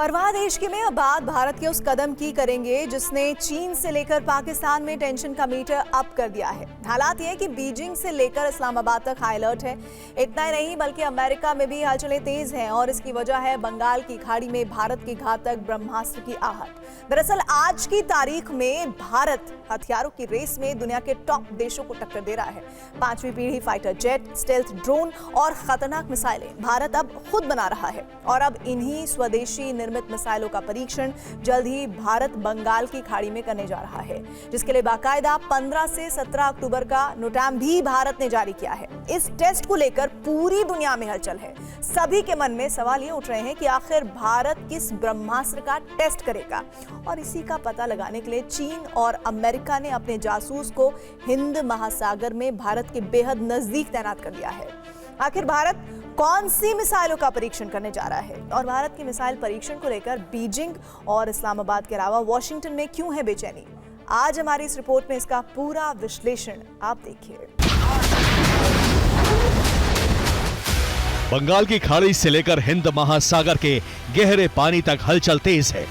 परवाह देश के में अब बात भारत के उस कदम की करेंगे जिसने चीन से लेकर पाकिस्तान में टेंशन का मीटर अप कर दिया है। हालात ये कि बीजिंग से लेकर इस्लामाबाद तक हाई अलर्ट है। इतना ही नहीं बल्कि अमेरिका में भी हलचलें तेज हैं और इसकी वजह है बंगाल की खाड़ी में भारत की घातक ब्रह्मास्त्र की आहट। दरअसल आज की तारीख में भारत हथियारों की रेस में दुनिया के टॉप देशों को टक्कर दे रहा है। 5वीं पीढ़ी फाइटर जेट, स्टेल्थ ड्रोन और खतरनाक मिसाइलें भारत अब खुद बना रहा है और अब इन्हीं स्वदेशी निर्मित मिसाइलों का परीक्षण जल्द ही भारत बंगाल की खाड़ी में करने जा रहा है, जिसके लिए बाकायदा 15 से 17 अक्टूबर का नोटाम भी भारत ने जारी किया है। इस टेस्ट को लेकर पूरी दुनिया में हलचल है। सभी के मन में सवाल ये उठ रहे हैं कि आखिर भारत किस ब्रह्मास्त्र का टेस्ट करेगा और इसी का पता लगाने के लिए चीन और अमेरिका ने अपने जासूस को हिंद महासागर में भारत के बेहद नजदीक तैनात कर दिया है। आखिर भारत कौन सी मिसाइलों का परीक्षण करने जा रहा है और भारत के मिसाइल परीक्षण को लेकर बीजिंग और इस्लामाबाद के अलावा वॉशिंगटन में क्यों है बेचैनी? आज हमारी इस रिपोर्ट में इसका पूरा विश्लेषण आप देखिए। बंगाल की खाड़ी से लेकर हिंद महासागर के गहरे पानी तक हलचल तेज है।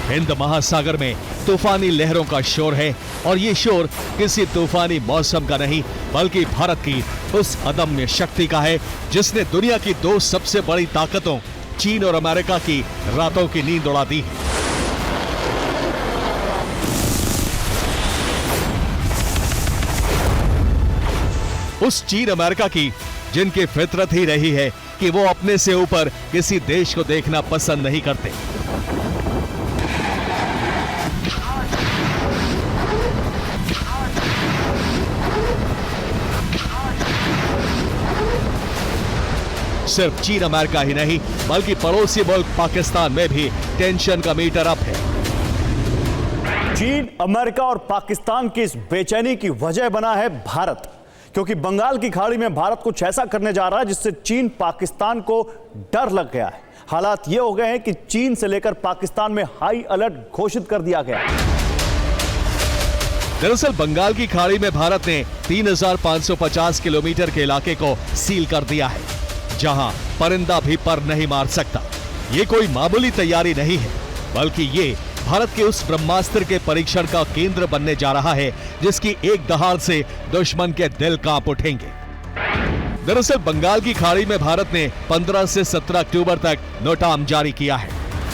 हिंद महासागर में तूफानी लहरों का शोर है और ये शोर किसी तूफानी मौसम का नहीं बल्कि भारत की उस अदम्य शक्ति का है जिसने दुनिया की दो सबसे बड़ी ताकतों चीन और अमेरिका की रातों की नींद उड़ा दी है। उस चीन अमेरिका की जिनकी फितरत ही रही है कि वो अपने से ऊपर किसी देश को देखना पसंद नहीं करते। सिर्फ चीन अमेरिका ही नहीं बल्कि पड़ोसी मुल्क पाकिस्तान में भी टेंशन का मीटर अप है। चीन, अमेरिका और पाकिस्तान की इस बेचैनी की वजह बना है भारत, क्योंकि बंगाल की खाड़ी में भारत कुछ ऐसा करने जा रहा है जिससे चीन पाकिस्तान को डर लग गया है। हालात ये हो गए हैं कि चीन से लेकर पाकिस्तान में हाई अलर्ट घोषित कर दिया गया। दरअसल बंगाल की खाड़ी में भारत ने 3550 किलोमीटर के इलाके को सील कर दिया है, जहां परिंदा भी पर नहीं मार सकता। ये कोई मामूली तैयारी नहीं है बल्कि ये भारत के उस ब्रह्मास्त्र के परीक्षण का केंद्र बनने जा रहा है जिसकी एक दहाड़ से दुश्मन के दिल कांप उठेंगे। दरअसल बंगाल की खाड़ी में भारत ने 15 से 17 अक्टूबर तक नोटाम जारी किया है,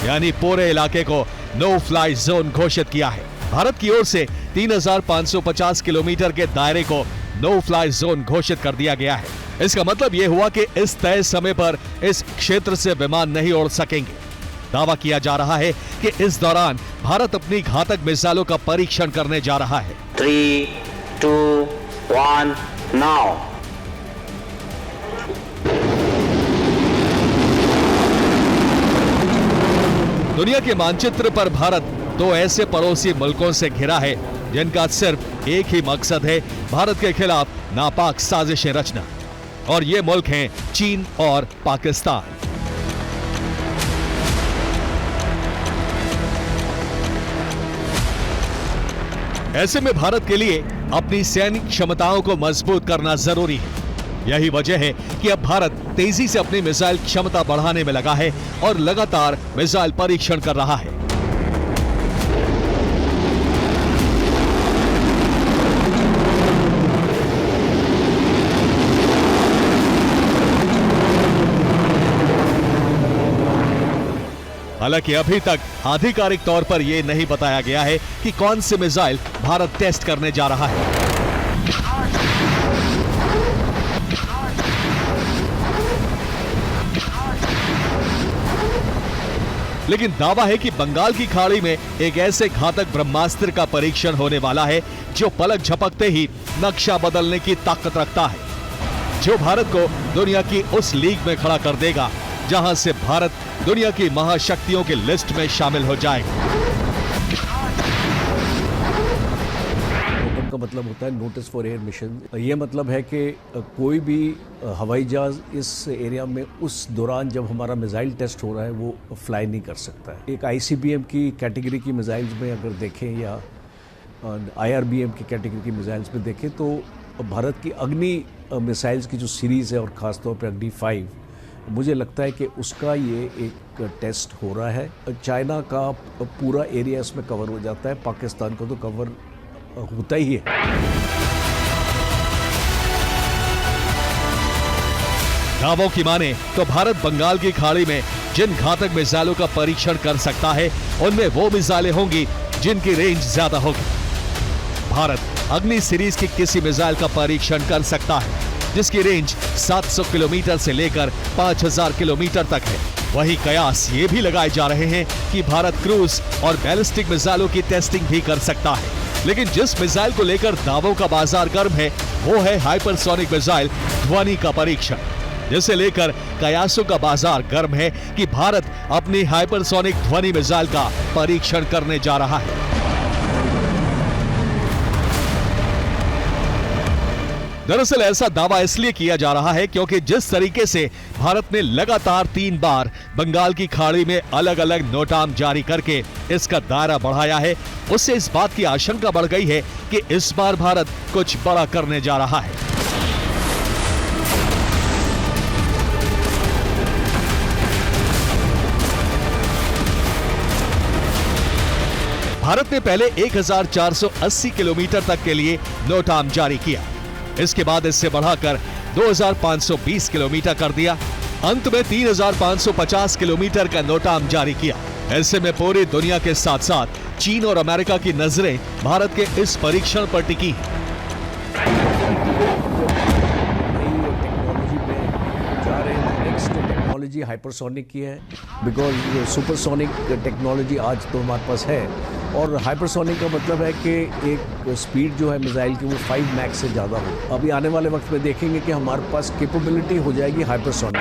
यानी पूरे इलाके को नो फ्लाई जोन घोषित किया है। भारत की ओर से 3550 किलोमीटर के दायरे को नो फ्लाई जोन घोषित कर दिया गया है। इसका मतलब यह हुआ कि इस तय समय पर इस क्षेत्र से विमान नहीं उड़ सकेंगे। दावा किया जा रहा है कि इस दौरान भारत अपनी घातक मिसाइलों का परीक्षण करने जा रहा है। 3, 2, 1 नाउ। दुनिया के मानचित्र पर भारत दो ऐसे पड़ोसी मुल्कों से घिरा है जिनका सिर्फ एक ही मकसद है भारत के खिलाफ नापाक साजिशें रचना, और ये मुल्क हैं चीन और पाकिस्तान। ऐसे में भारत के लिए अपनी सैनिक क्षमताओं को मजबूत करना जरूरी है। यही वजह है कि अब भारत तेजी से अपनी मिसाइल क्षमता बढ़ाने में लगा है और लगातार मिसाइल परीक्षण कर रहा है। हालांकि अभी तक आधिकारिक तौर पर यह नहीं बताया गया है कि कौन से मिसाइल भारत टेस्ट करने जा रहा है। लेकिन दावा है कि बंगाल की खाड़ी में एक ऐसे घातक ब्रह्मास्त्र का परीक्षण होने वाला है जो पलक झपकते ही नक्शा बदलने की ताकत रखता है, जो भारत को दुनिया की उस लीग में खड़ा कर देगा जहां से भारत दुनिया की महाशक्तियों की लिस्ट में शामिल हो जाएगा। नोटम का मतलब होता है नोटिस फॉर एयर मिशन। ये मतलब है कि कोई भी हवाई जहाज इस एरिया में उस दौरान जब हमारा मिसाइल टेस्ट हो रहा है वो फ्लाई नहीं कर सकता है। एक आईसीबीएम की कैटेगरी की मिसाइल्स में अगर देखें या IRBM की कैटेगरी की मिसाइल्स में देखें तो भारत की अग्नि मिसाइल्स की जो सीरीज़ है और ख़ासतौर पर अग्नि 5, मुझे लगता है कि उसका ये एक टेस्ट हो रहा है। चाइना का पूरा एरिया इसमें कवर हो जाता है, पाकिस्तान को तो कवर होता ही है। दावों की माने तो भारत बंगाल की खाड़ी में जिन घातक मिसाइलों का परीक्षण कर सकता है उनमें वो मिसाइलें होंगी जिनकी रेंज ज्यादा होगी। भारत अग्नि सीरीज की किसी मिसाइल का परीक्षण कर सकता है जिसकी रेंज 700 किलोमीटर से लेकर 5000 किलोमीटर तक है। वही कयास ये भी लगाए जा रहे हैं कि भारत क्रूज और बैलिस्टिक मिसाइलों की टेस्टिंग भी कर सकता है। लेकिन जिस मिसाइल को लेकर दावों का बाजार गर्म है वो है हाइपरसोनिक मिसाइल ध्वनि का परीक्षण, जिसे लेकर कयासों का बाजार गर्म है कि भारत अपनी हाइपरसोनिक ध्वनि मिसाइल का परीक्षण करने जा रहा है। दरअसल ऐसा दावा इसलिए किया जा रहा है क्योंकि जिस तरीके से भारत ने लगातार 3 बार बंगाल की खाड़ी में अलग अलग नोटाम जारी करके इसका दायरा बढ़ाया है, उससे इस बात की आशंका बढ़ गई है कि इस बार भारत कुछ बड़ा करने जा रहा है। भारत ने पहले 1480 किलोमीटर तक के लिए नोटाम जारी किया, इसके बाद इससे बढ़ाकर 2520 किलोमीटर कर दिया, अंत में 3550 किलोमीटर का नोटाम जारी किया। ऐसे में पूरी दुनिया के साथ साथ चीन और अमेरिका की नजरें भारत के इस परीक्षण पर टिकी हैं। टेक्नोलॉजी हाइपरसोनिक की है, बिकॉज सुपरसोनिक टेक्नोलॉजी आज तो हमारे पास है, और हाइपरसोनिक का मतलब है कि एक स्पीड जो है मिसाइल की वो 5 मैक से ज़्यादा हो। अभी आने वाले वक्त में देखेंगे कि हमारे पास कैपेबिलिटी हो जाएगी हाइपरसोनिक।